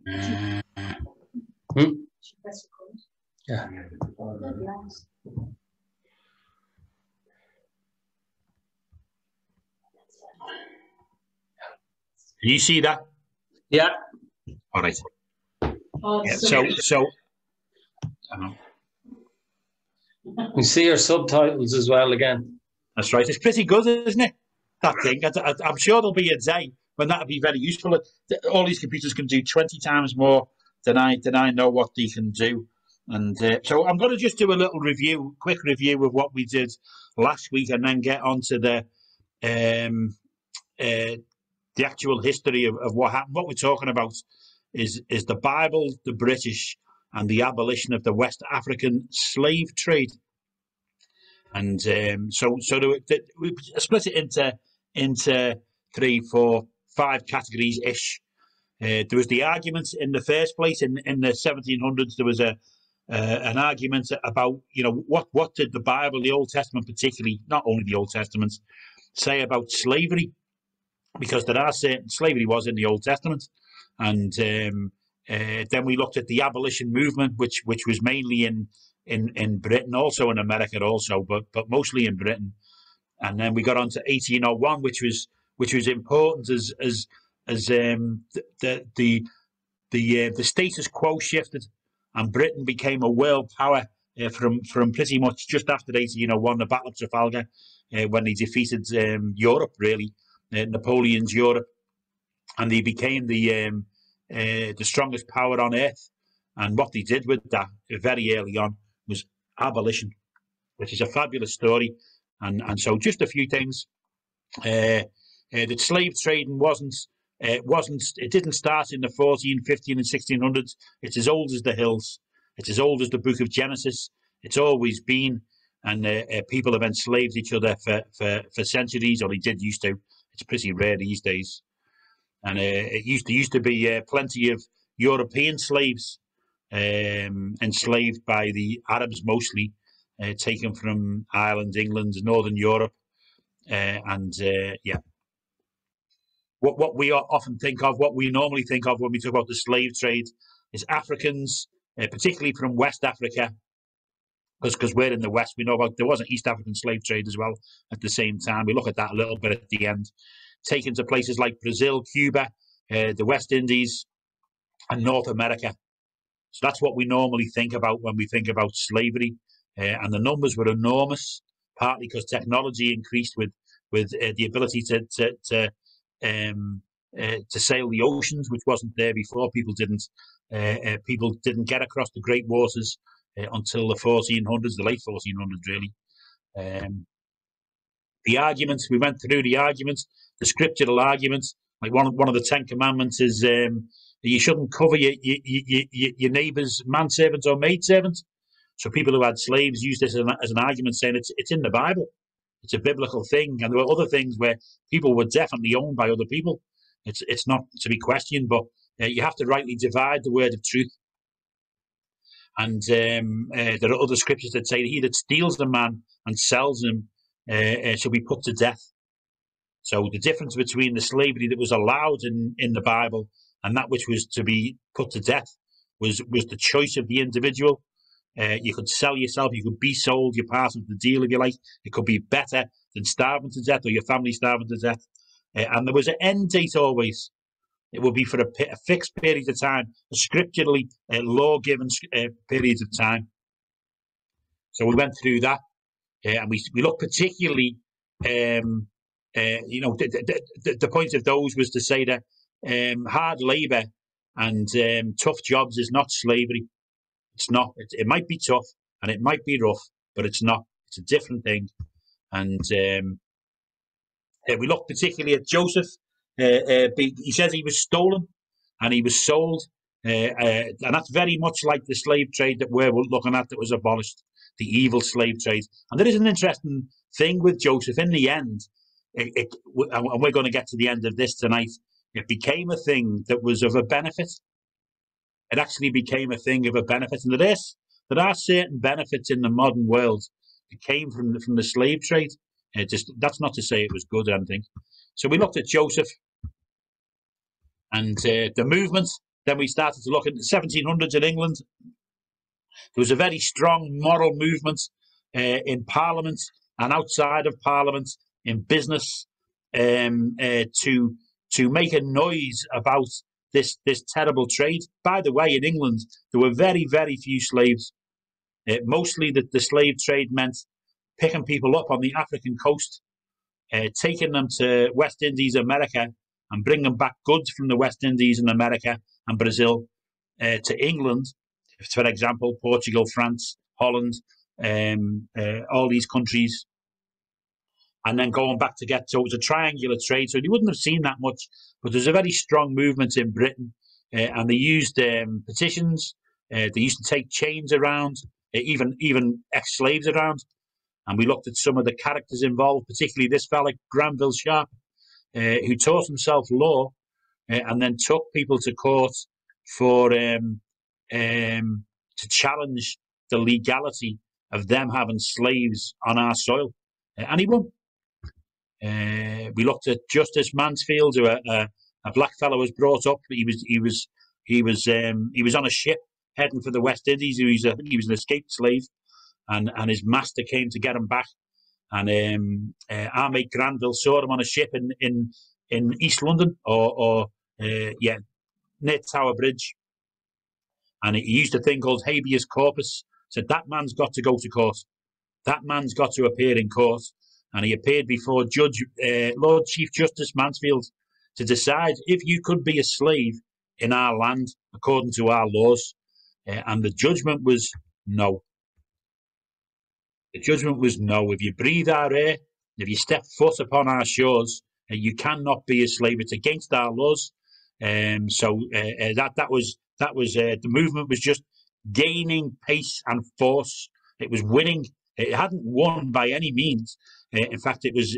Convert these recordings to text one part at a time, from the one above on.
Yeah. Can you see that? Yeah. All right. Yeah, so we see your subtitles as well again. That's right. It's pretty good, isn't it? That thing. I'm sure there'll be a day when that'll be very useful. All these computers can do 20 times more than I know what they can do. And so I'm going to just do a little quick review of what we did last week, and then get on to the actual history of what happened. What we're talking about is the Bible, the British, and the abolition of the West African slave trade. And so we split it into 3, 4, 5 categories ish. There was the argument in the first place in the 1700s. There was an argument about what did the Bible, the Old Testament particularly, not only the Old Testament, say about slavery, because there are certain slavery was in the Old Testament, and then we looked at the abolition movement, which was mainly in Britain, also in America, but mostly in Britain. And then we got on to 1801, which was important as the status quo shifted, and Britain became a world power from pretty much just after 1801, the Battle of Trafalgar, when they defeated Europe, really, Napoleon's Europe, and they became the strongest power on earth. And what they did with that very early on was abolition, which is a fabulous story. And so just a few things. The slave trading it didn't start in the 14, 15 and 1600s. It's as old as the hills. It's as old as the book of Genesis. It's always been. And people have enslaved each other for centuries, or they did used to. It's pretty rare these days. And it used to be plenty of European slaves enslaved by the Arabs mostly, taken from Ireland, England, Northern Europe, What we often think of, what we normally think of when we talk about the slave trade, is Africans, particularly from West Africa, because we're in the West. We know about there was an East African slave trade as well at the same time. We look at that a little bit at the end. Taken to places like Brazil, Cuba, the West Indies, and North America. So that's what we normally think about when we think about slavery, and the numbers were enormous, partly because technology increased with the ability to sail the oceans, which wasn't there before. People didn't get across the great waters until the 1400s, the late 1400s, really. The arguments, we went through the arguments, the scriptural arguments. Like one of the 10 Commandments is you shouldn't cover your neighbour's manservant or maidservant. So people who had slaves used this as an argument, saying it's in the Bible. It's a biblical thing. And there were other things where people were definitely owned by other people. It's not to be questioned, but you have to rightly divide the word of truth. And there are other scriptures that say he that steals a man and sells him shall be put to death. So the difference between the slavery that was allowed in the Bible and that which was to be put to death was the choice of the individual. You could sell yourself, you could be sold, you're part of the deal if you like. It could be better than starving to death or your family starving to death. And there was an end date always. It would be for a fixed period of time, a scripturally law-given period of time. So we went through that, and we looked particularly, the point of those was to say that hard labour and tough jobs is not slavery. It's not. It might be tough and it might be rough, but it's not. It's a different thing. And we looked particularly at Joseph. He says he was stolen and he was sold. And that's very much like the slave trade that we're looking at that was abolished, the evil slave trade. And there is an interesting thing with Joseph. In the end, and we're going to get to the end of this tonight, it became a thing that was of a benefit. It actually became a thing of a benefit. And there are certain benefits in the modern world that came from the slave trade. That's not to say it was good or anything. So we looked at Joseph and the movement Then we started to look at the 1700s in England. There was a very strong moral movement in Parliament and outside of Parliament, in business, to make a noise about this terrible trade. By the way, in England, there were very, very few slaves. Mostly the slave trade meant picking people up on the African coast, taking them to West Indies, America, and bringing back goods from the West Indies and America and Brazil to England, for example, Portugal, France, Holland, all these countries, and then going back to get, so it was a triangular trade. So you wouldn't have seen that much, but there's a very strong movement in Britain, and they used petitions. They used to take chains around, even ex-slaves around, and we looked at some of the characters involved, particularly this fella, Granville Sharp, who taught himself law and then took people to court for to challenge the legality of them having slaves on our soil, and he won. We looked at Justice Mansfield, who a black fellow was brought up. He was on a ship heading for the West Indies. He was an escaped slave, and his master came to get him back. And our mate Granville saw him on a ship in East London, or near Tower Bridge, and he used a thing called habeas corpus. Said that man's got to go to court. That man's got to appear in court. And he appeared before Lord Chief Justice Mansfield to decide if you could be a slave in our land according to our laws. And the judgment was no. The judgment was no. If you breathe our air, if you step foot upon our shores, you cannot be a slave. It's against our laws. That was the movement was just gaining pace and force. It was winning. It hadn't won by any means. In fact, it was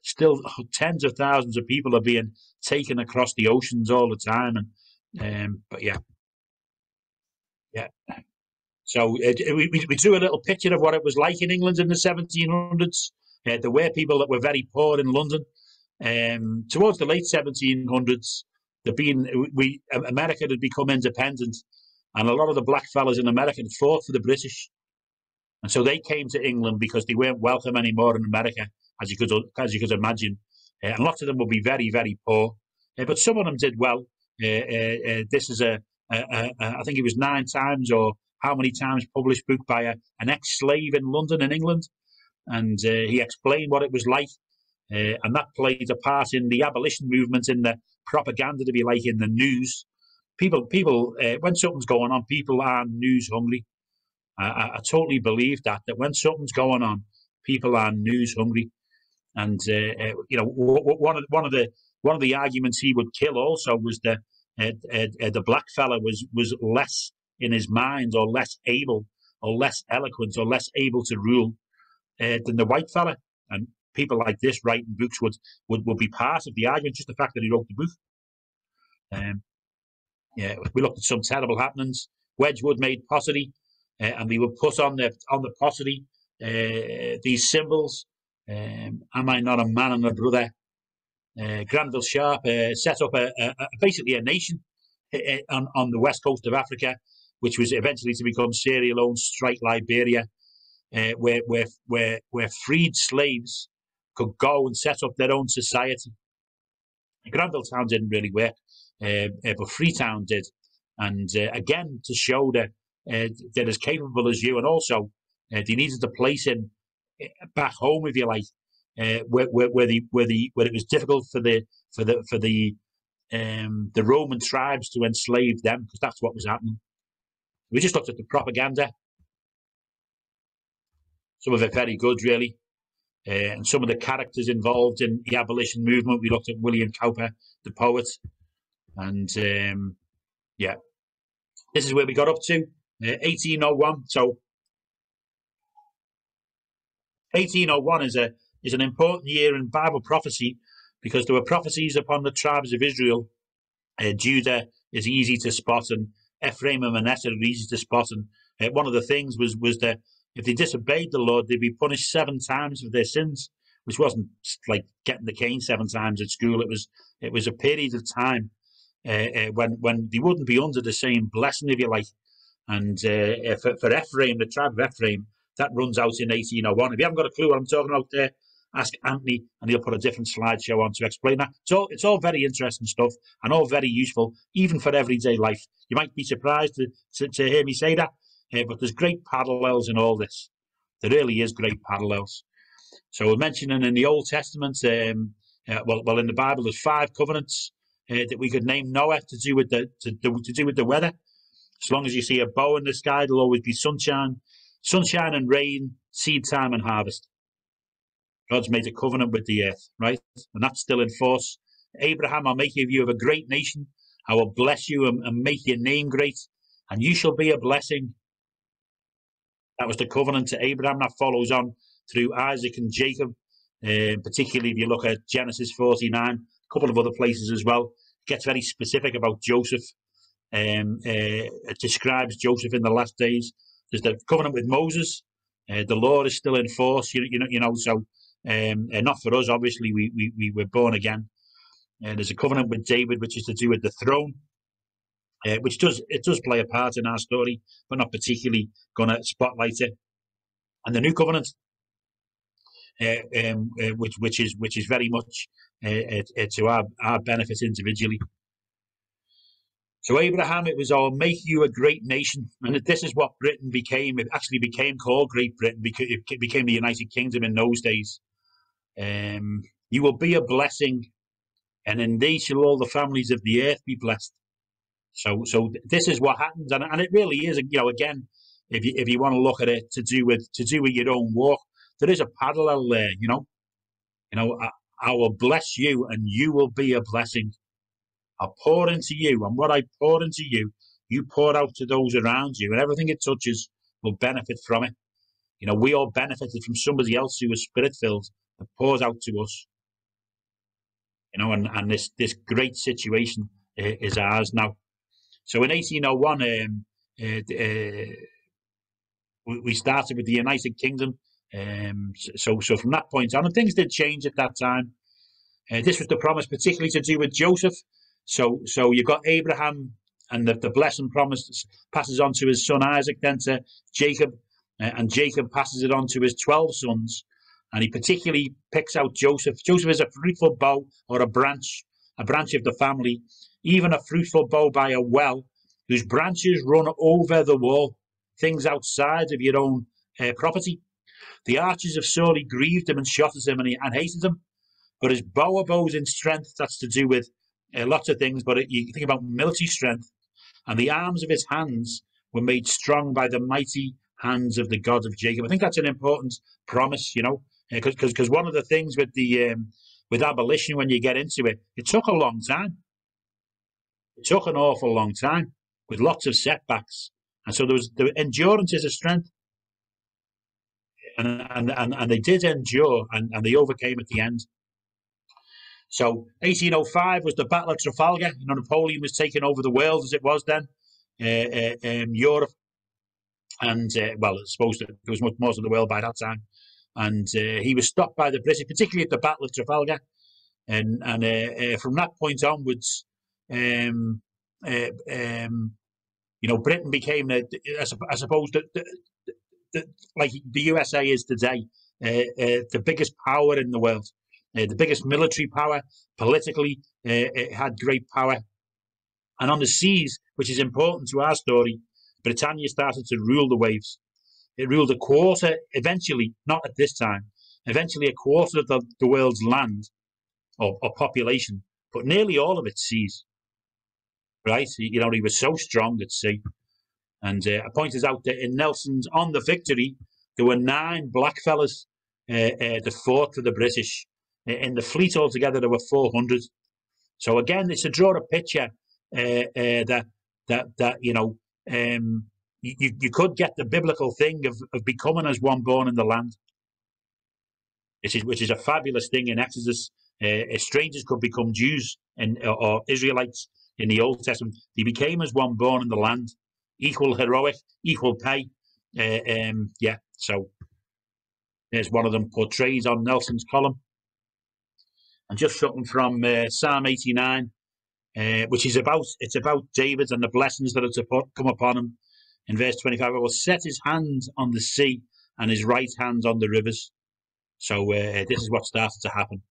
still tens of thousands of people are being taken across the oceans all the time. But yeah. So we drew a little picture of what it was like in England in the 1700s. There were people that were very poor in London. Towards the late 1700s, America had become independent, and a lot of the black fellas in America had fought for the British. And so they came to England because they weren't welcome anymore in America, as you could imagine. And lots of them would be very, very poor. But some of them did well. This is I think it was 9 times or how many times published book by an ex-slave in London, in England. And he explained what it was like. And that played a part in the abolition movement, in the propaganda, to be like, in the news. People, when something's going on, people are news hungry. I totally believe that when something's going on, people are news hungry, and one of the arguments he would kill also was the black fella was less in his mind, or less able, or less eloquent, or less able to rule than the white fella. And people like this writing books would be part of the argument, just the fact that he wrote the book. We looked at some terrible happenings. Wedgwood made pottery. And we would put on the pottery these symbols. Am I not a man and a brother? Granville Sharp set up basically a nation on the west coast of Africa, which was eventually to become Sierra Leone, strike Liberia, where freed slaves could go and set up their own society. Granville Town didn't really work, but Freetown did, and again to show that they're as capable as you, and also they needed a place in back home, if you like, where it was difficult for the Roman tribes to enslave them, because that's what was happening. We just looked at the propaganda, some of it very good, really, and some of the characters involved in the abolition movement. We looked at William Cowper, the poet, and this is where we got up to. 1801. So 1801 is an important year in Bible prophecy, because there were prophecies upon the tribes of Israel. Judah is easy to spot, and Ephraim and Manasseh are easy to spot. And one of the things was that if they disobeyed the Lord, they'd be punished 7 times for their sins, which wasn't like getting the cane 7 times at school. It was a period of time when they wouldn't be under the same blessing, if you like. And for Ephraim, the tribe of Ephraim, that runs out in 1801. If you haven't got a clue what I'm talking about there, ask Anthony, and he'll put a different slideshow on to explain that. So it's all very interesting stuff and all very useful, even for everyday life. You might be surprised to hear me say that, but there's great parallels in all this. There really is great parallels. So we're mentioning in the Old Testament, well, in the Bible, there's 5 covenants that we could name Noah to do with the weather. As long as you see a bow in the sky, there'll always be sunshine and rain, seed time and harvest. God's made a covenant with the earth, right? And that's still in force. Abraham, I'll make of you a great nation. I will bless you and make your name great, and you shall be a blessing. That was the covenant to Abraham. That follows on through Isaac and Jacob, particularly if you look at Genesis 49, a couple of other places as well. It gets very specific about Joseph. It describes Joseph in the last days. There's the covenant with Moses. The law is still in force, so not for us, obviously, we were born again. There's a covenant with David, which is to do with the throne, which does play a part in our story, but not particularly going to spotlight it. And the new covenant, which is very much to our benefit individually. So Abraham, it was, I'll make you a great nation. And this is what Britain became. It actually became called Great Britain because it became the United Kingdom in those days. You will be a blessing, and in thee shall all the families of the earth be blessed. So this is what happens, and it really is. Again, if you want to look at it to do with your own walk, there is a parallel there. I will bless you, and you will be a blessing. I'll pour into you, and what I pour into you, you pour out to those around you, and everything it touches will benefit from it. We all benefited from somebody else who was spirit-filled that pours out to us. And this great situation is ours now. So in 1801, we started with the United Kingdom. So from that point on, and things did change at that time. This was the promise, particularly to do with Joseph. So you've got Abraham, and the blessing promise passes on to his son Isaac, then to Jacob, and Jacob passes it on to his 12 sons. And he particularly picks out Joseph. Joseph is a fruitful bough, or a branch of the family, even a fruitful bough by a well, whose branches run over the wall, things outside of your own property. The archers have sorely grieved him and shot at him and hated him. But his bow of bows in strength, that's to do with lots of things, but you think about military strength, and the arms of his hands were made strong by the mighty hands of the God of Jacob. I think that's an important promise, because one of the things with abolition, when you get into it, it took a long time. It took an awful long time with lots of setbacks, and so the endurance is a strength, and they did endure, and they overcame at the end. So 1805 was the Battle of Trafalgar. Napoleon was taking over the world as it was then, Europe, and well, I suppose there was much more of the world by that time. And he was stopped by the British, particularly at the Battle of Trafalgar. And from that point onwards, Britain became, I suppose, like the USA is today, the biggest power in the world. The biggest military power, politically, it had great power. And on the seas, which is important to our story, Britannia started to rule the waves. It ruled a quarter, eventually, not at this time, eventually a quarter of the world's land or population, but nearly all of its seas. Right? He was so strong at sea. And I pointed out that in Nelson's On the Victory, there were 9 blackfellas that fought for the British. In the fleet altogether, there were 400. So again, it's to draw a picture that you could get the biblical thing of becoming as one born in the land, which is a fabulous thing in Exodus. Strangers could become Jews or Israelites in the Old Testament. They became as one born in the land, equal heroic, equal pay. So there's one of them portrays on Nelson's column. And just something from Psalm 89. which is about David and the blessings that are to come upon him. In verse 25, I will set his hands on the sea and his right hand on the rivers. So this is what started to happen.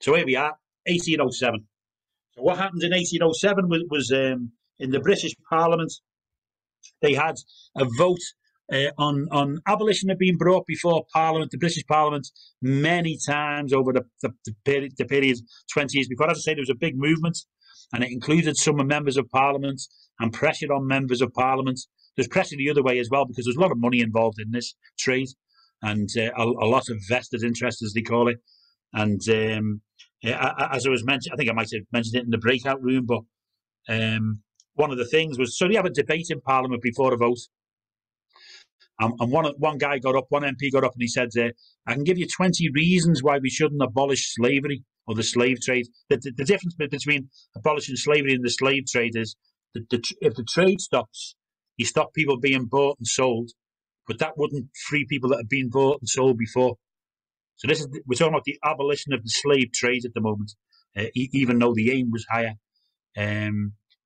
So here we are, 1807. So what happened in 1807 was in the British Parliament, they had a vote on abolition had been brought before Parliament, the British Parliament, many times over the period 20 years before. As I say, there was a big movement, and it included some members of Parliament and pressure on members of Parliament. There's pressure the other way as well, because there's a lot of money involved in this trade, and a lot of vested interest, as they call it. And as I was mentioned, I think I might have mentioned it in the breakout room, but one of the things was, so you have a debate in Parliament before a vote. And one guy got up, one MP got up, and he said, I can give you 20 reasons why we shouldn't abolish slavery or the slave trade. The difference between abolishing slavery and the slave trade is that if the trade stops, you stop people being bought and sold, but that wouldn't free people that have been bought and sold before. So we're talking about the abolition of the slave trade at the moment, even though the aim was higher.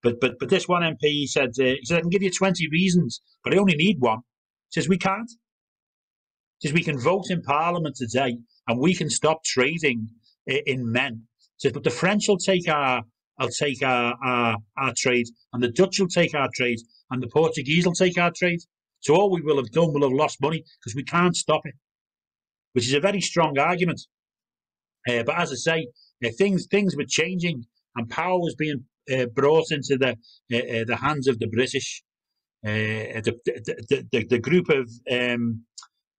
But this one MP, he said, I can give you 20 reasons, but I only need one. He says, we can't. He says, we can vote in Parliament today and we can stop trading in men. He says, but the French will take our trade, and the Dutch will take our trade, and the Portuguese will take our trade. So all we will have done will have lost money because we can't stop it, which is a very strong argument. But as I say, things were changing, and power was being brought into the hands of the British. The group of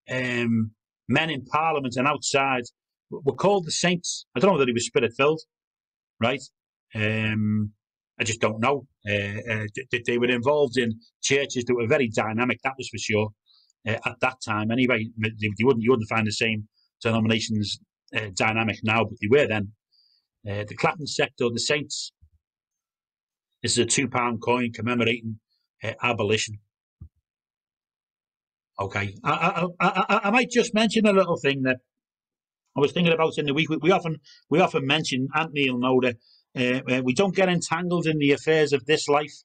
men in Parliament and outside were called the Saints. I don't know whether they were spirit-filled, right? I just don't know. They were involved in churches that were very dynamic, that was for sure, at that time. Anyway, you wouldn't find the same denominations dynamic now, but they were then. The Clapham sect, or the Saints. This is a £2 coin commemorating abolition. Okay, I might just mention a little thing that I was thinking about in the week. We often mention, Anthony will know that we don't get entangled in the affairs of this life.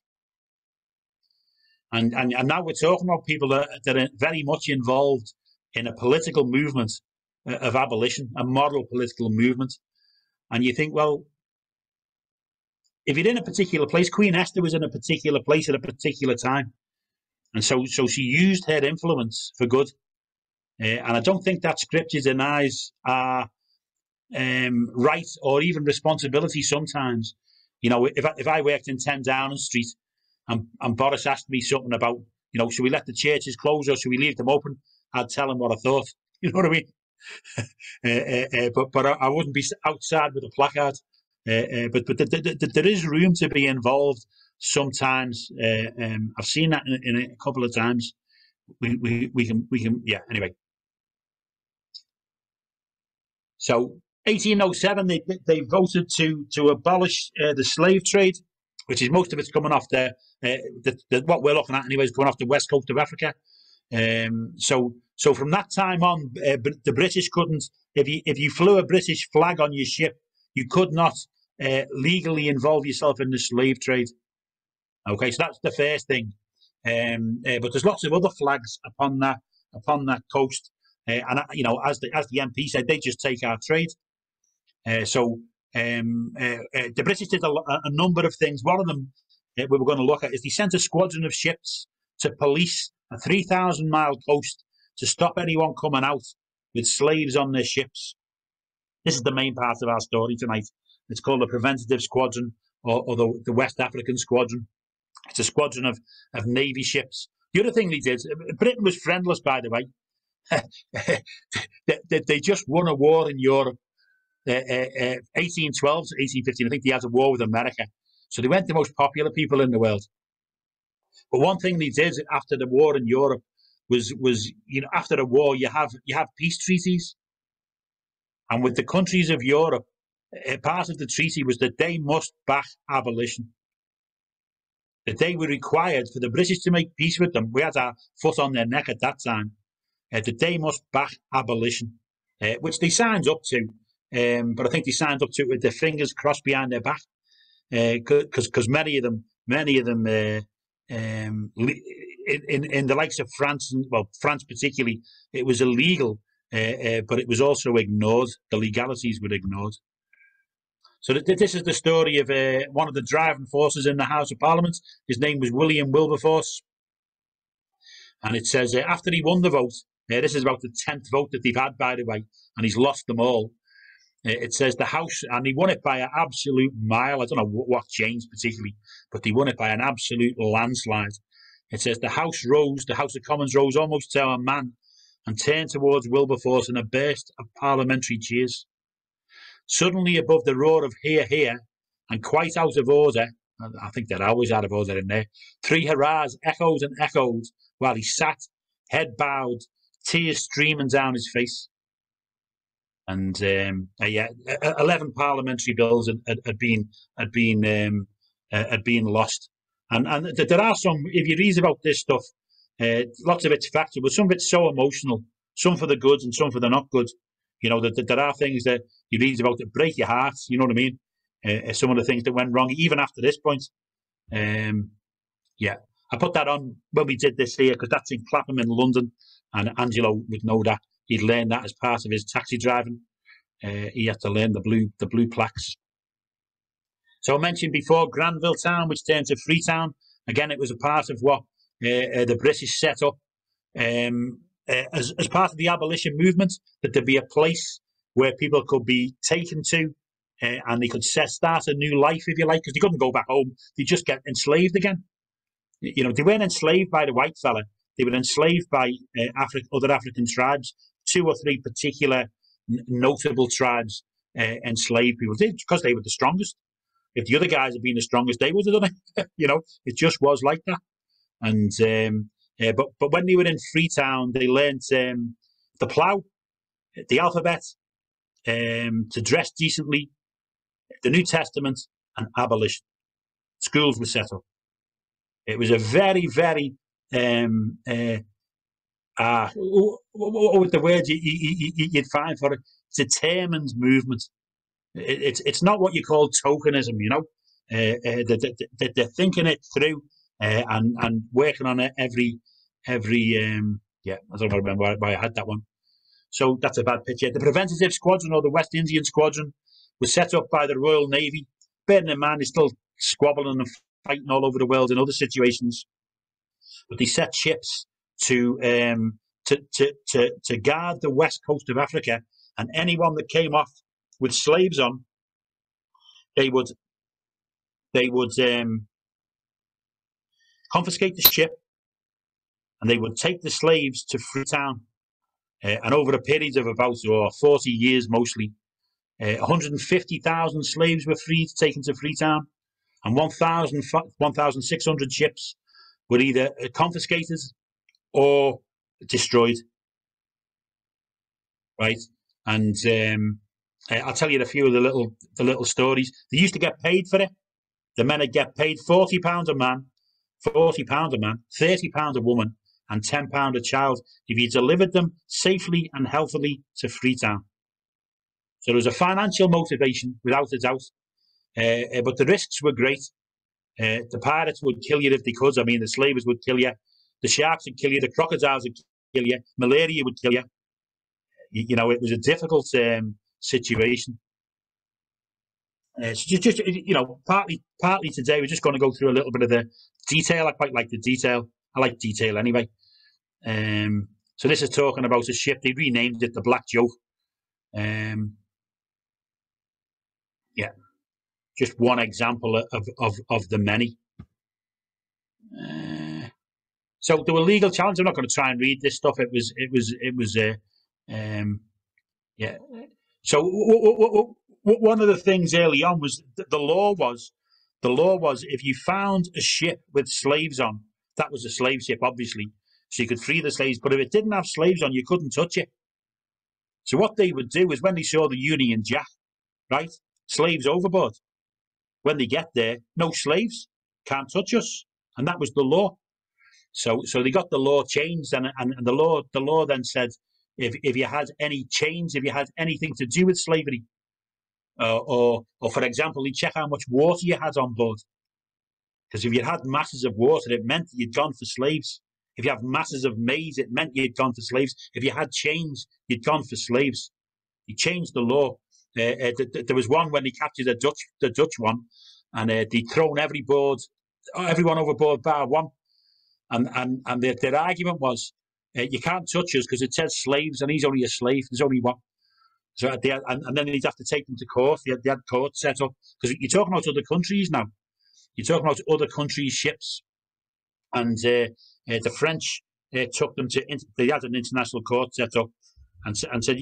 And now we're talking about people that are very much involved in a political movement of abolition, a model political movement. And you think, well, if you're in a particular place, Queen Esther was in a particular place at a particular time. And so she used her influence for good. And I don't think that scripture denies our right or even responsibility sometimes. You know, if I worked in 10 Downing Street and Boris asked me something about, you know, should we let the churches close or should we leave them open? I'd tell him what I thought. You know what I mean? But I wouldn't be outside with a placard. But there is room to be involved sometimes. I've seen that in a couple of times. We can yeah. Anyway, so 1807 they voted to abolish the slave trade, which is most of it's coming off what we're looking at anyway is going off the west coast of Africa. So from that time on, the British couldn't, if you flew a British flag on your ship, you could not legally involve yourself in the slave trade. Okay, so that's the first thing. But there's lots of other flags upon that coast, and you know, as the MP said, they just take our trade. So the British did a number of things. One of them we were going to look at is they sent a squadron of ships to police a 3,000-mile coast to stop anyone coming out with slaves on their ships. This is the main part of our story tonight. It's called the Preventative Squadron, or the West African Squadron. It's a squadron of Navy ships. The other thing they did, Britain was friendless, by the way. They just won a war in Europe, 1812 to 1815. I think they had a war with America. So they weren't the most popular people in the world. But one thing they did after the war in Europe was you know, after a war you have peace treaties. And with the countries of Europe, part of the treaty was that they must back abolition. That they were required for the British to make peace with them. We had our foot on their neck at that time. That they must back abolition, which they signed up to. But I think they signed up to it with their fingers crossed behind their back. because many of them in the likes of France, well, France particularly, it was illegal, but it was also ignored. The legalities were ignored. So this is the story of one of the driving forces in the House of Parliament. His name was William Wilberforce. And it says, after he won the vote, this is about the 10th vote that they've had, by the way, and he's lost them all. It says the House, and he won it by an absolute mile. I don't know what changed particularly, but he won it by an absolute landslide. It says the House of Commons rose almost to a man and turned towards Wilberforce in a burst of parliamentary cheers. Suddenly, above the roar of hear, hear, and quite out of order, I think they're always out of order in there, 3 hurrahs echoed and echoed while he sat, head bowed, tears streaming down his face. And 11 parliamentary bills had been lost. And there are some, if you read about this stuff, lots of it's factual, but some of it's so emotional, some for the good and some for the not good. You know, that there are things that you read about that break your heart, you know what I mean? Some of the things that went wrong, even after this point. I put that on when we did this here, because that's in Clapham in London, and Angelo would know that. He'd learned that as part of his taxi driving. He had to learn the blue plaques. So I mentioned before Granville Town, which turned to Freetown. Again, it was a part of what the British set up as part of the abolition movement, that there'd be a place where people could be taken to and they could start a new life, if you like, because they couldn't go back home. They just get enslaved again. You know, they weren't enslaved by the white fella. They were enslaved by other African tribes. 2 or 3 particular notable tribes enslaved people because they were the strongest. If the other guys had been the strongest, they would have done it. You know, it just was like that. And but when they were in Freetown, they learned the plough, the alphabet, to dress decently, the New Testament, and abolition. Schools were set up. It was a very, very what was the word you'd find for it? Determined movement. It's not what you call tokenism, you know. They're thinking it through and working on it every. I don't remember why I had that one. So that's a bad picture. The Preventative Squadron, or the West Indian Squadron, was set up by the Royal Navy. Bearing in mind, they're still squabbling and fighting all over the world in other situations, but they set ships to guard the west coast of Africa, and anyone that came off with slaves on, they would confiscate the ship, and they would take the slaves to Freetown. And over a period of about 40 years, mostly, 150,000 slaves were taken to Freetown, and 1,600 ships were either confiscated or destroyed. Right, and I'll tell you a few of the little stories. They used to get paid for it. The men would get paid £40 a man, £30 a woman, and £10 a child if you delivered them safely and healthily to Freetown. So there was a financial motivation, without a doubt, but the risks were great. The pirates would kill you if they could. I mean, the slavers would kill you. The sharks would kill you. The crocodiles would kill you. Malaria would kill you. You know, it was a difficult situation. So just partly today, we're just going to go through a little bit of the detail. I quite like the detail. I like detail anyway. So this is talking about a ship. They renamed it the Black Joke. Just one example of the many. So there were legal challenges. I'm not going to try and read this stuff. So one of the things early on was the law was if you found a ship with slaves on, that was a slave ship, obviously, so you could free the slaves. But if it didn't have slaves on, you couldn't touch it. So what they would do is, when they saw the Union Jack, right, slaves overboard, when they get there, no slaves, can't touch us, and that was the law. So they got the law changed, and the law then said, if you had any chains, if you had anything to do with slavery, or for example, he'd check how much water you had on board. Because if you had masses of water, it meant that you'd gone for slaves. If you have masses of maize, it meant you'd gone for slaves. If you had chains, you'd gone for slaves. He changed the law. There was one when he captured the Dutch one, and they'd thrown everyone overboard bar one. And their argument was, you can't touch us because it says slaves, and he's only a slave. There's only one. So and then he'd have to take them to court. They had courts set up, because you're talking about other countries now. You're talking about other countries' ships, and the French took them to. They had an international court set up, and said,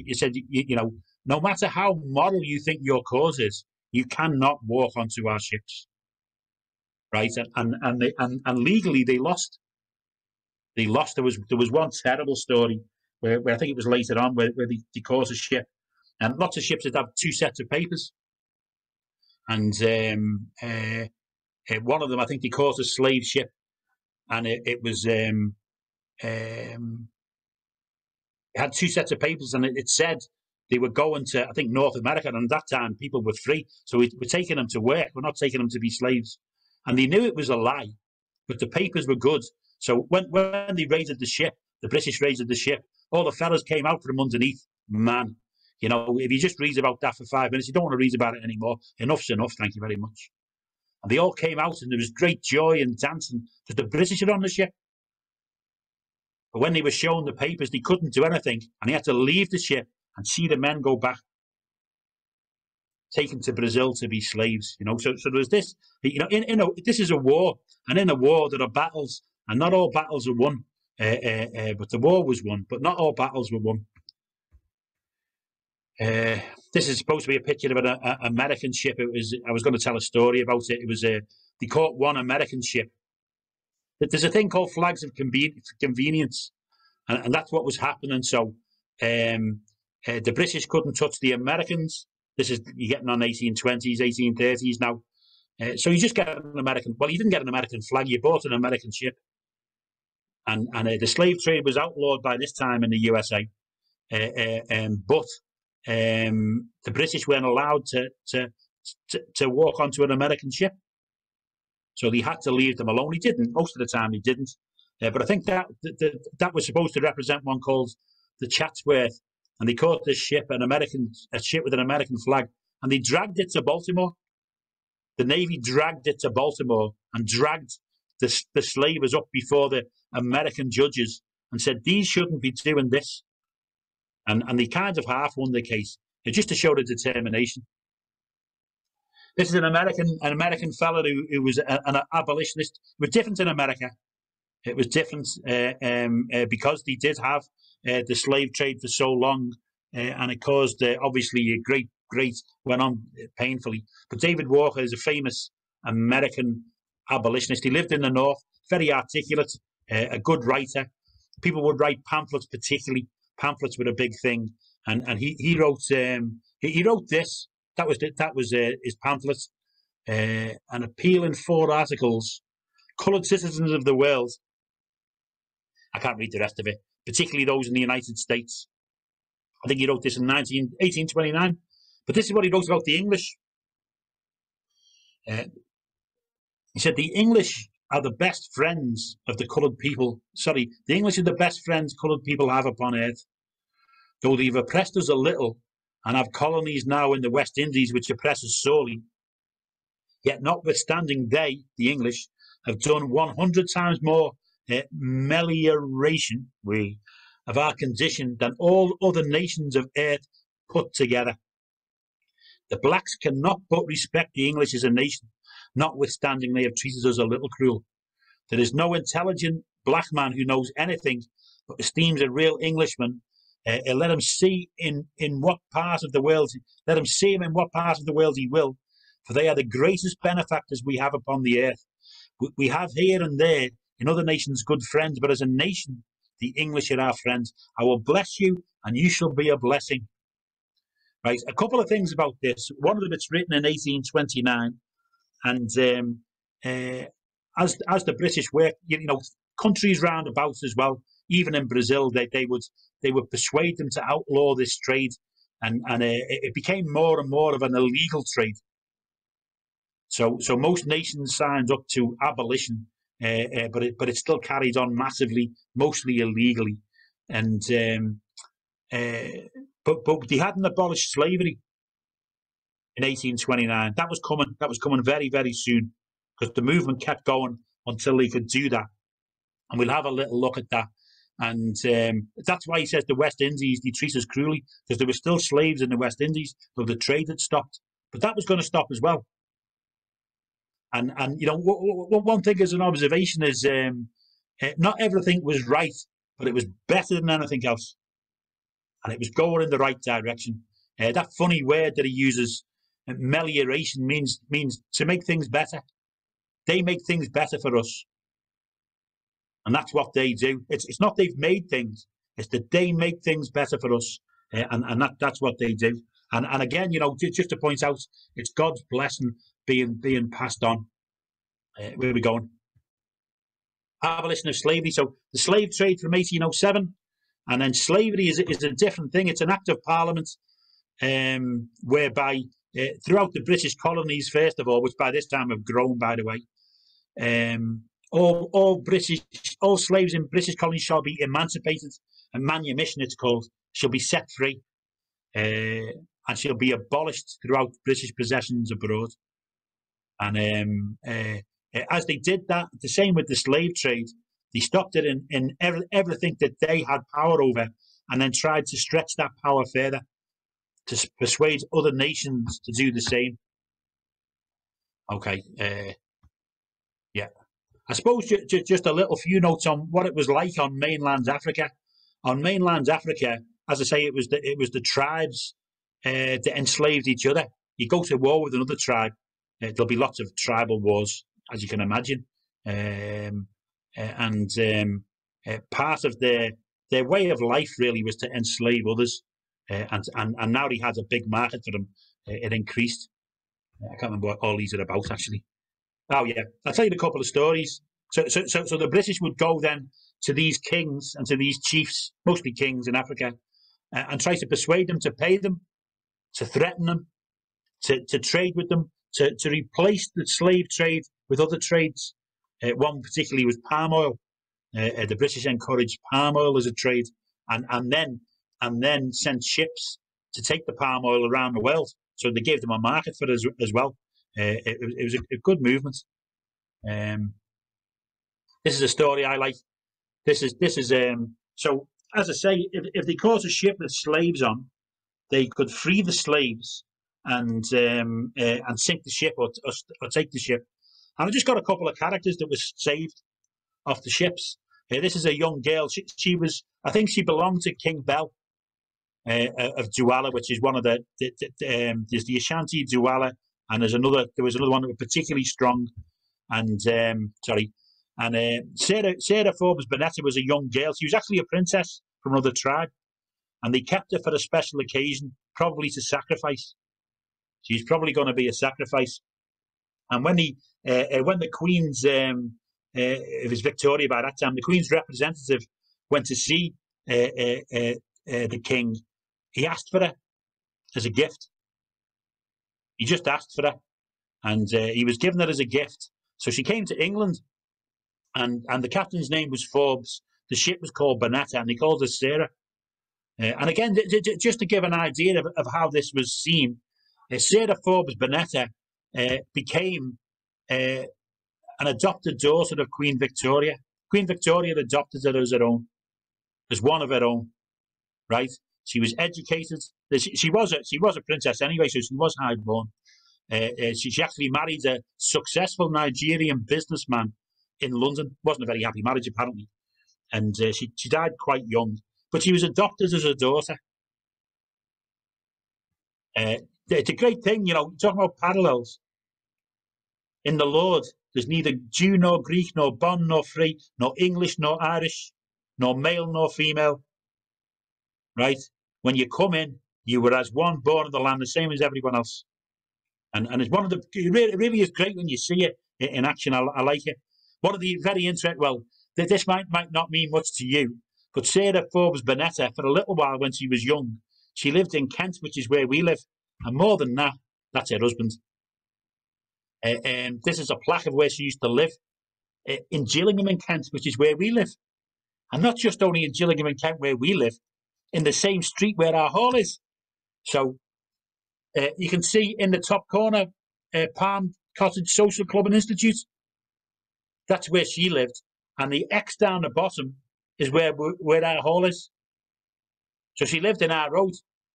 you know, no matter how moral you think your cause is, you cannot walk onto our ships, right? And legally they lost. They lost. There was one terrible story where I think it was later on where they caused a ship, and lots of ships that have two sets of papers, and one of them, I think, they caused a slave ship, and it had two sets of papers, and it said they were going to, I think, North America, and at that time people were free, so we're taking them to work. We're not taking them to be slaves, and they knew it was a lie, but the papers were good. So when they raided the ship, the British raided the ship, all the fellas came out from underneath. Man, you know, if you just read about that for 5 minutes, you don't want to read about it anymore. Enough's enough, thank you very much. And they all came out, and there was great joy and dancing that the British are on the ship. But when they were shown the papers, they couldn't do anything, and they had to leave the ship and see the men go back, taken to Brazil to be slaves. You know, so there was this. You know, this is a war, and in a war there are battles, and not all battles are won. But the war was won, but not all battles were won. This is supposed to be a picture of an American ship. I was going to tell a story about it. It was they caught one American ship. There's a thing called flags of convenience, and that's what was happening. So the British couldn't touch the Americans. You're getting on 1820s, 1830s now. So you just get an American. Well, you didn't get an American flag. You bought an American ship, and the slave trade was outlawed by this time in the USA. But the British weren't allowed to walk onto an American ship, so they had to leave them alone. He didn't. Most of the time, he didn't. But I think that was supposed to represent one called the Chatsworth, and they caught this ship, a ship with an American flag, and they dragged it to Baltimore. The Navy dragged it to Baltimore and dragged the slavers up before the American judges and said, these shouldn't be doing this. And they kind of half won the case, just to show the determination. This is an American fellow who was an abolitionist. It was different in America. It was different because they did have the slave trade for so long, and it caused obviously a great went on painfully. But David Walker is a famous American abolitionist. He lived in the North, very articulate, a good writer. People would write pamphlets, particularly. Pamphlets were a big thing, and he wrote this. That was his pamphlet, an appeal in 4 articles. Coloured citizens of the world. I can't read the rest of it, particularly those in the United States. I think he wrote this in 1829. But this is what he wrote about the English. He said, the English are the best friends of the coloured people. Sorry, the English are the best friends coloured people have upon earth. Though they've oppressed us a little, and have colonies now in the West Indies which oppress us sorely, yet notwithstanding they, the English, have done 100 times more melioration of our condition than all other nations of earth put together. The blacks cannot but respect the English as a nation, notwithstanding they have treated us a little cruel. There is no intelligent black man who knows anything but esteems a real Englishman. Let him see in what part of the world. Let him see him in what part of the world he will, for they are the greatest benefactors we have upon the earth. We have here and there in other nations good friends, but as a nation, the English are our friends. I will bless you, and you shall be a blessing. Right, a couple of things about this. One of them, it's written in 1829, and as the British worked, countries round about as well, even in Brazil, they would persuade them to outlaw this trade, and it became more and more of an illegal trade. So most nations signed up to abolition, but it still carried on massively, mostly illegally, and but they hadn't abolished slavery in 1829. That was coming. That was coming very, very soon, because the movement kept going until they could do that. And we'll have a little look at that. And that's why he says the West Indies, they treat us cruelly, because there were still slaves in the West Indies, though the trade had stopped. But that was going to stop as well. And you know, one thing as an observation is not everything was right, but it was better than anything else. And it was going in the right direction. That funny word that he uses, melioration, means to make things better. They make things better for us. And that's what they do. It's not they've made things, it's that they make things better for us. And that's what they do. And again, you know, just to point out, it's God's blessing being passed on. Where are we going? Abolition of slavery. So the slave trade from 1807, and then slavery is a different thing. It's an act of Parliament whereby throughout the British colonies, first of all, which by this time have grown, by the way, all slaves in British colonies shall be emancipated, and manumission it's called, shall be set free, and shall be abolished throughout British possessions abroad. And as they did that, the same with the slave trade, they stopped it in everything that they had power over, and then tried to stretch that power further to persuade other nations to do the same. Okay, yeah. I suppose just a little few notes on what it was like on mainland Africa. On mainland Africa, as I say, it was the tribes that enslaved each other. You go to war with another tribe, there'll be lots of tribal wars, as you can imagine, part of their way of life really was to enslave others, and now they had a big market for them. It increased. I can't remember what all these are about actually. Oh yeah, I'll tell you a couple of stories. So the British would go then to these kings and to these chiefs, mostly kings in Africa, and try to persuade them to pay them, to threaten them, to trade with them, to replace the slave trade with other trades. One particularly was palm oil. The British encouraged palm oil as a trade, and then sent ships to take the palm oil around the world. So they gave them a market for it as well. It was a good movement. This is a story I like. This is so, as I say, if they caught a ship with slaves on, they could free the slaves and sink the ship or take the ship. And I just got a couple of characters that was saved off the ships. This is a young girl. She was, I think, she belonged to King Bell of Douala, which is one of there's the Ashanti Douala, and there was another one that was particularly strong. And Sarah Forbes Bonetta was a young girl. She was actually a princess from another tribe, and they kept her for a special occasion, probably to sacrifice. She's probably going to be a sacrifice. And when the Queen's it was Victoria by that time, the Queen's representative went to see the King. He asked for her as a gift. He just asked for her, and he was given her as a gift. So she came to England, and the captain's name was Forbes. The ship was called Bonetta, and they called her Sarah. And again, just to give an idea of how this was seen, Sarah Forbes Bonetta became an adopted daughter of Queen Victoria. Queen Victoria adopted her as her own, as one of her own, right? She was educated. She was a princess anyway, so she was highborn. She actually married a successful Nigerian businessman in London. Wasn't a very happy marriage, apparently. And she died quite young. But she was adopted as a daughter. It's a great thing, you know, talking about parallels. In the Lord, there's neither Jew nor Greek, nor bond nor free, nor English nor Irish, nor male nor female. Right? When you come in, you were as one born of the land, the same as everyone else. And it's one of the, it really is great when you see it in action. I like it. One of the very interesting, well, this might not mean much to you, but Sarah Forbes Bonetta, for a little while when she was young, She lived in Kent, which is where we live. And more than that, that's her husband. This is a plaque of where she used to live in Gillingham in Kent, which is where we live. And not just only in Gillingham in Kent where we live, in the same street where our hall is. So you can see in the top corner, Palm Cottage Social Club and Institute. That's where she lived. And the X down the bottom is where our hall is. So she lived in our road.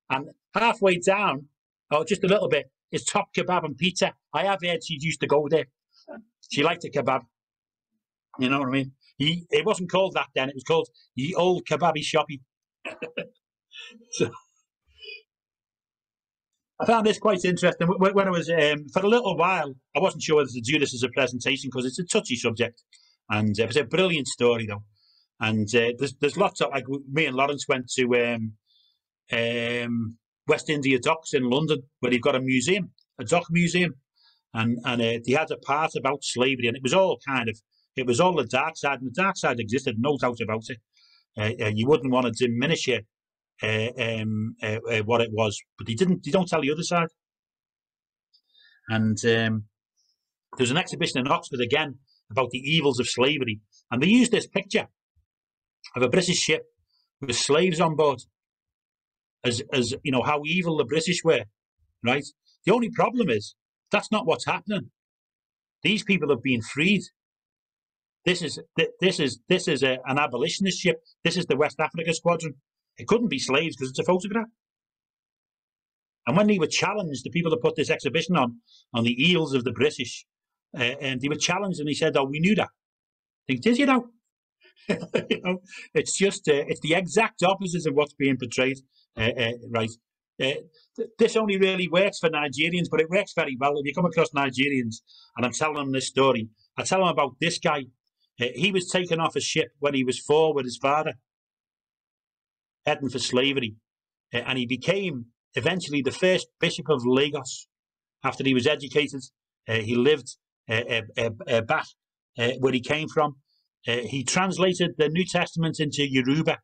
And halfway down, or just a little bit, is Top Kebab and Pizza. I have heard she used to go there. She liked a kebab. You know what I mean? It wasn't called that then. It was called Ye Old Kebaby Shoppy. So I found this quite interesting. When I was, for a little while, I wasn't sure whether to do this as a presentation because it's a touchy subject. And it was a brilliant story, though. And there's lots of, like, me and Lawrence went to West India Docks in London, where they've got a museum, a dock museum. And they had a part about slavery, and it was all it was all the dark side, and the dark side existed, no doubt about it. You wouldn't want to diminish it, what it was, but they don't tell the other side. And there's an exhibition in Oxford again about the evils of slavery, and they used this picture of a British ship with slaves on board as you know how evil the British were, right? The only problem is that's not what's happening. These people have been freed. This is an abolitionist ship. This is the West Africa Squadron. It couldn't be slaves because it's a photograph. And when they were challenged, the people that put this exhibition on the evils of the British, and they were challenged, and they said, "Oh, we knew that." I think, did you know? You know, it's just it's the exact opposite of what's being portrayed, right? This only really works for Nigerians, but it works very well if you come across Nigerians and I'm telling them this story. I tell them about this guy. He was taken off a ship when he was 4 with his father, heading for slavery, and he became eventually the first Bishop of Lagos after he was educated. He lived back where he came from. He translated the New Testament into Yoruba.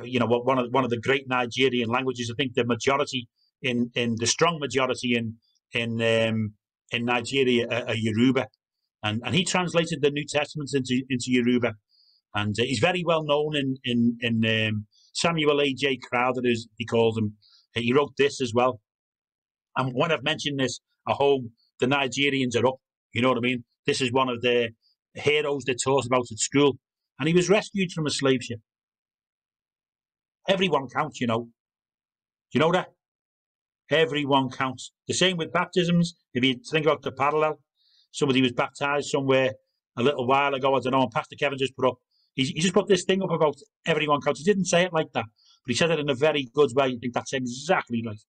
You know, one of the great Nigerian languages. I think the majority in the strong majority in Nigeria are Yoruba, and he translated the New Testament into Yoruba, and he's very well known in Samuel A.J. Crowther, as he calls him. He wrote this as well. And when I've mentioned this at home, the Nigerians are up. You know what I mean? This is one of the heroes they taught about at school, and he was rescued from a slave ship. Everyone counts, you know. Do you know that? Everyone counts. The same with baptisms. If you think about the parallel, somebody was baptized somewhere a little while ago, I don't know, and Pastor Kevin just put up, he just put this thing up about everyone counts. He didn't say it like that, but he said it in a very good way. I think that's exactly right.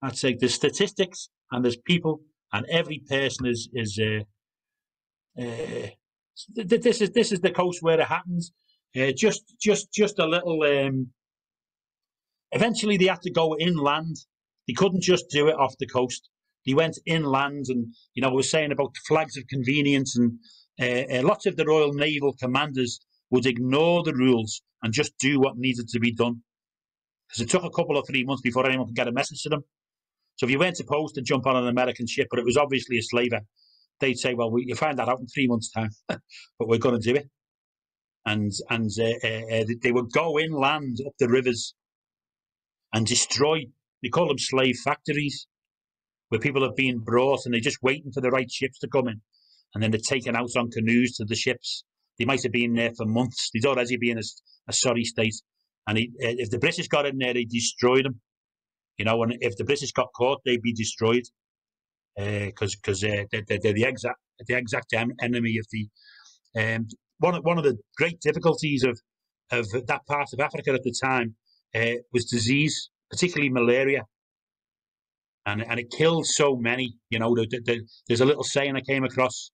That's like there's statistics and there's people, and every person is this is the coast where it happens. Just a little. Eventually, they had to go inland. They couldn't just do it off the coast. They went inland, and you know, we were saying about the flags of convenience, and lots of the Royal Naval commanders would ignore the rules and just do what needed to be done. Because it took a couple of 3 months before anyone could get a message to them. So if you weren't supposed to jump on an American ship, but it was obviously a slaver, they'd say, "Well, you find that out in 3 months' time, but we're going to do it." And they would go inland up the rivers and destroy, they call them slave factories, where people have been brought and they're just waiting for the right ships to come in. And then they're taken out on canoes to the ships. They might have been there for months. They'd already be in a sorry state. And if the British got in there, they destroyed them. You know, and if the British got caught, they'd be destroyed. Because they're the exact enemy of the... One of the great difficulties of that part of Africa at the time was disease, particularly malaria, and it killed so many. You know, there's a little saying I came across: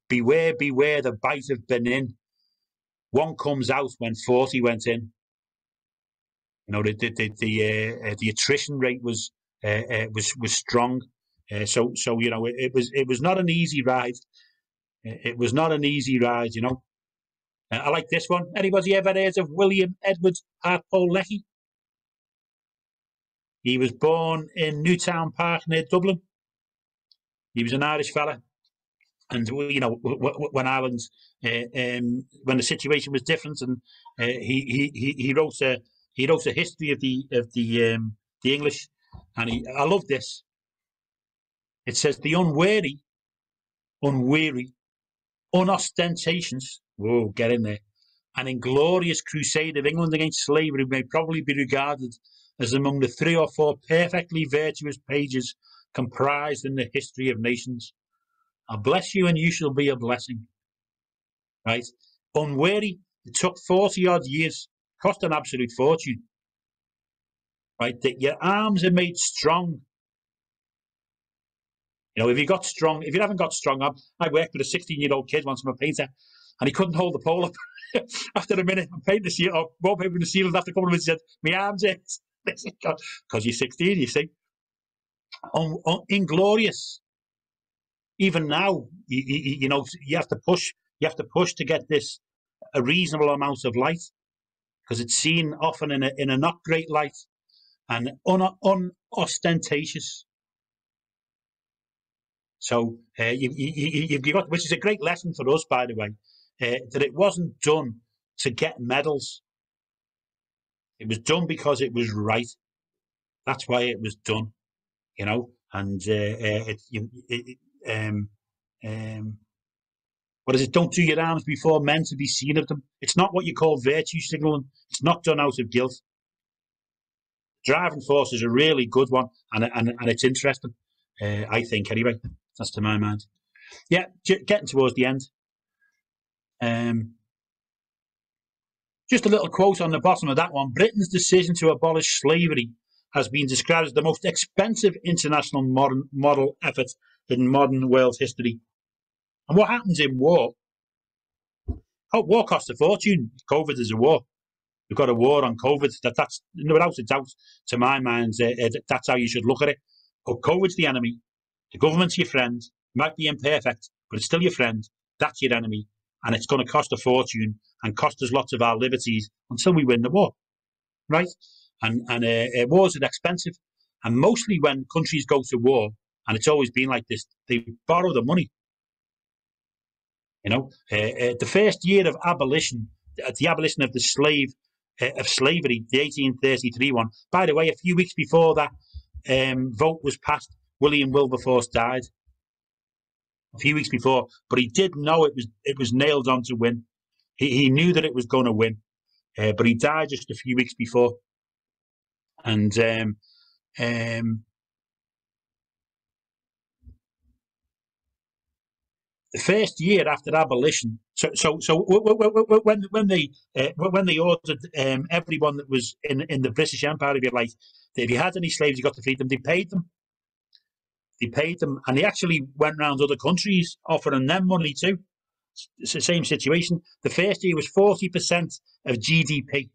"Beware, beware the bite of Benin. One comes out when 40 went in." You know, the attrition rate was strong. So you know, it was not an easy ride. It was not an easy ride, you know. I like this one. Anybody ever heard of William Edward Hartpole Lecky? He was born in Newtown Park near Dublin. He was an Irish fella. And, you know, when Ireland, when the situation was different, and he wrote a history of the English, and I love this. It says the unweary, unostentatious, whoa, get in there, an inglorious crusade of England against slavery may probably be regarded as among the 3 or 4 perfectly virtuous pages comprised in the history of nations. I'll bless you and you shall be a blessing. Right? Unweary, it took 40 odd years, cost an absolute fortune. Right? That your arms are made strong. You know, if you haven't got strong arms, I worked with a 16-year-old kid once from a painter, and he couldn't hold the pole up. After a minute, I'm painting the ceiling, or wallpapering the ceiling. After a couple of minutes, he said, "My arms hurt." Because you're 16, you see. Inglorious. Even now, you know, you have to push. You have to push to get a reasonable amount of light, because it's seen often in a not great light, and unostentatious. So you've got, which is a great lesson for us, by the way, that it wasn't done to get medals. It was done because it was right. That's why it was done, you know. And what is it? Don't do your arms before men to be seen of them. It's not what you call virtue signaling. It's not done out of guilt. Driving force is a really good one, and it's interesting. I think, anyway. That's to my mind. Yeah, getting towards the end. Just a little quote on the bottom of that one. Britain's decision to abolish slavery has been described as the most expensive international model effort in modern world history. And what happens in war? Oh, war costs a fortune. COVID is a war. We've got a war on COVID. That's without a doubt, to my mind, that's how you should look at it. But COVID's the enemy. The government's your friend. It might be imperfect, but it's still your friend. That's your enemy. And it's going to cost a fortune and cost us lots of our liberties until we win the war. Right? And wars are expensive. And mostly when countries go to war, and it's always been like this, they borrow the money. You know, the first year of abolition, the abolition of the slavery, the 1833 one. By the way, a few weeks before that vote was passed, William Wilberforce died. A few weeks before, but he did know it was nailed on to win. He knew that it was going to win, but he died just a few weeks before. And the first year after abolition, so when they ordered everyone that was in the British Empire, if you like, if you had any slaves, you got to feed them. They paid them. And they actually went around other countries offering them money too. It's the same situation. The first year was 40% of GDP.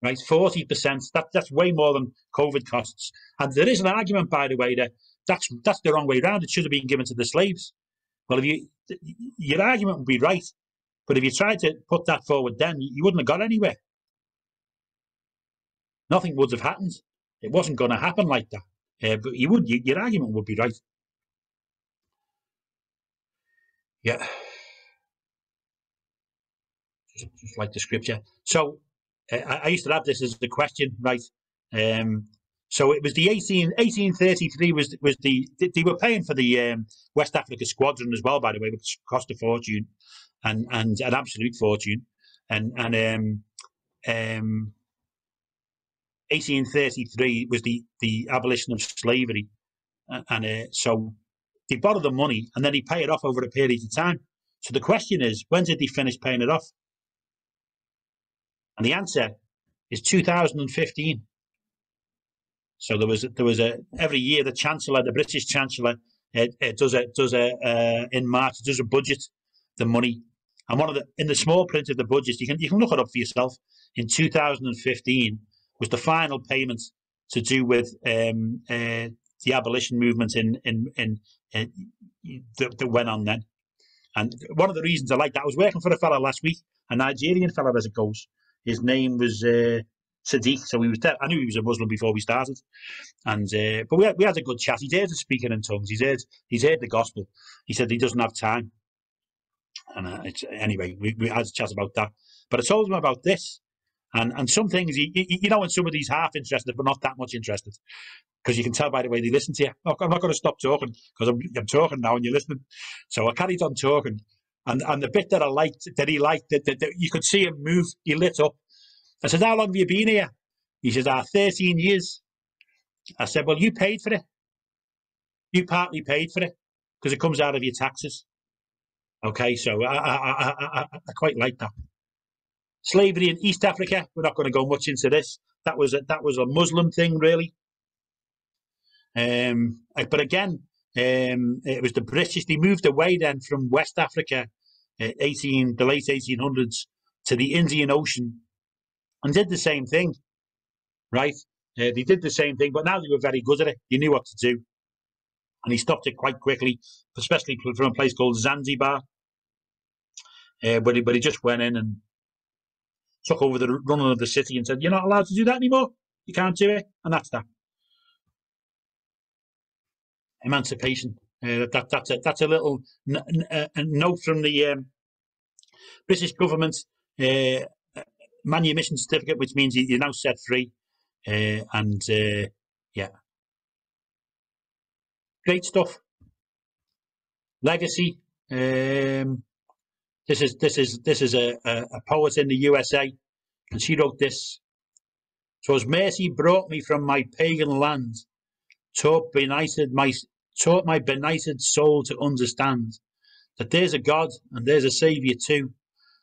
Right, 40%. That's way more than COVID costs. And there is an argument, by the way, that that's the wrong way around. It should have been given to the slaves. Well, your argument would be right, but if you tried to put that forward, then you wouldn't have got anywhere. Nothing would have happened. It wasn't going to happen like that. But your argument would be right. Yeah. Just like the scripture. So I used to have this as the question, right? So it was the 1833 was they were paying for the West Africa Squadron as well, by the way, which cost a fortune and an absolute fortune. And 1833 was the abolition of slavery, and so they borrow the money and then they pay it off over a period of time. So the question is, when did they finish paying it off? And the answer is 2015. So there was a every year the British Chancellor does in March does a budget the money, and in the small print of the budget you can look it up for yourself. In 2015 was the final payment to do with the abolition movement that went on then, And one of the reasons I like that, I was working for a fella last week, a Nigerian fella as it goes. His name was Sadiq, so I knew he was a Muslim before we started. And but we had a good chat. He's heard the speaking in tongues. He's heard the gospel. He said he doesn't have time. And anyway, we had a chat about that. But I told him about this. And some things, you know, when somebody's half interested but not that much interested, because you can tell by the way they listen to you. Look, I'm not going to stop talking because I'm talking now and you're listening. So I carried on talking. And the bit that I liked, that he liked, that you could see him move, he lit up. I said, how long have you been here? He says, 13 years. I said, well, you paid for it. You partly paid for it because it comes out of your taxes. Okay, so I quite like that. Slavery in East Africa, we're not going to go much into this. That was a Muslim thing, really. But again, it was the British. They moved away then from West Africa, the late 1800s, to the Indian Ocean, and did the same thing, right? They did the same thing, but now they were very good at it. They knew what to do, and he stopped it quite quickly, especially from a place called Zanzibar. But he just went in and took over the running of the city and said, "You're not allowed to do that anymore. You can't do it," and that's that. Emancipation. That's a little a note from the British government manumission certificate, which means you're now set free. Yeah, great stuff. Legacy. This is a poet in the USA, and she wrote this. "'Twas mercy brought me from my pagan land, taught my benighted soul to understand that there's a God and there's a Saviour too.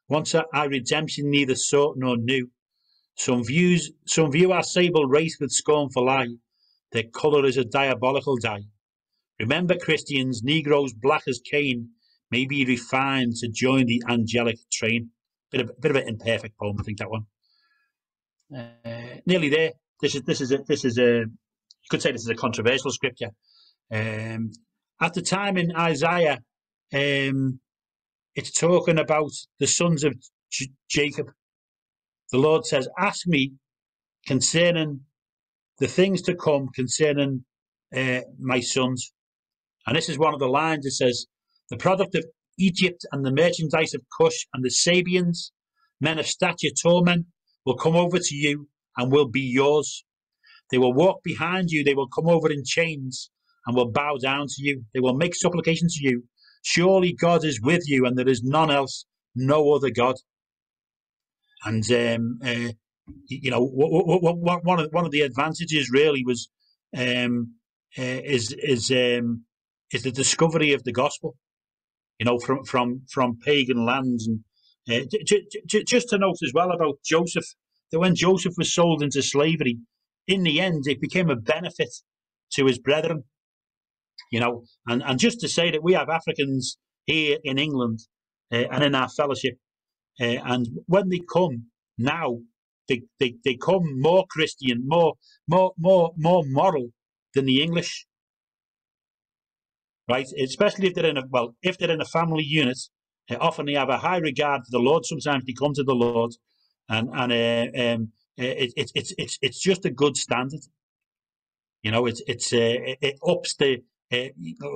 Once I redemption neither sought nor knew. Some view our sable race with scornful eye. Their colour is a diabolical dye. Remember, Christians, Negroes black as Cain may be refined to join the angelic train." Bit of an imperfect poem, I think, that one. Nearly there. This is a you could say this is a controversial scripture. At the time in Isaiah, it's talking about the sons of Jacob. The Lord says, "Ask me concerning the things to come concerning my sons." And this is one of the lines. It says, "The product of Egypt and the merchandise of Cush and the Sabians, men of stature, tall men, will come over to you and will be yours. They will walk behind you. They will come over in chains and will bow down to you. They will make supplication to you. Surely God is with you, and there is none else, no other God." And you know, one of the advantages really was is the discovery of the gospel. You know, from pagan lands, and just to note as well about Joseph, that when Joseph was sold into slavery, in the end it became a benefit to his brethren. You know, and just to say that we have Africans here in England and in our fellowship, and when they come now, they come more Christian, more moral than the English, right? Especially if they're in a family unit, often they have a high regard for the Lord. Sometimes they come to the Lord, and it's just a good standard. You know, it ups the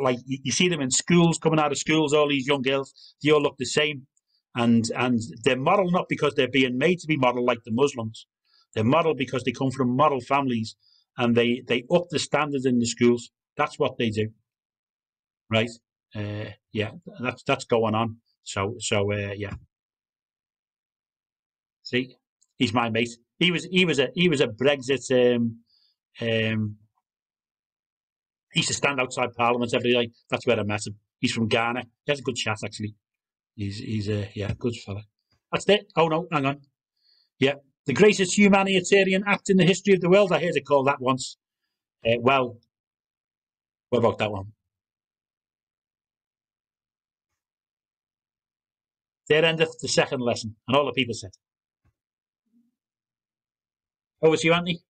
like you see them in schools, coming out of schools. All these young girls, they all look the same. And they're model not because they're being made to be model like the Muslims. They're model because they come from model families, and they up the standards in the schools. That's what they do, right? Yeah, that's going on. So yeah. See, he's my mate. He was a Brexit. He used to stand outside Parliament every day. That's where I met him. He's from Ghana. He has a good chat, actually. He's a good fella. That's it. Oh no, hang on. Yeah, the greatest humanitarian act in the history of the world. I heard it called that once. Well, what about that one? There endeth the second lesson, and all the people said. Over to you, Anthony.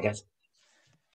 forget.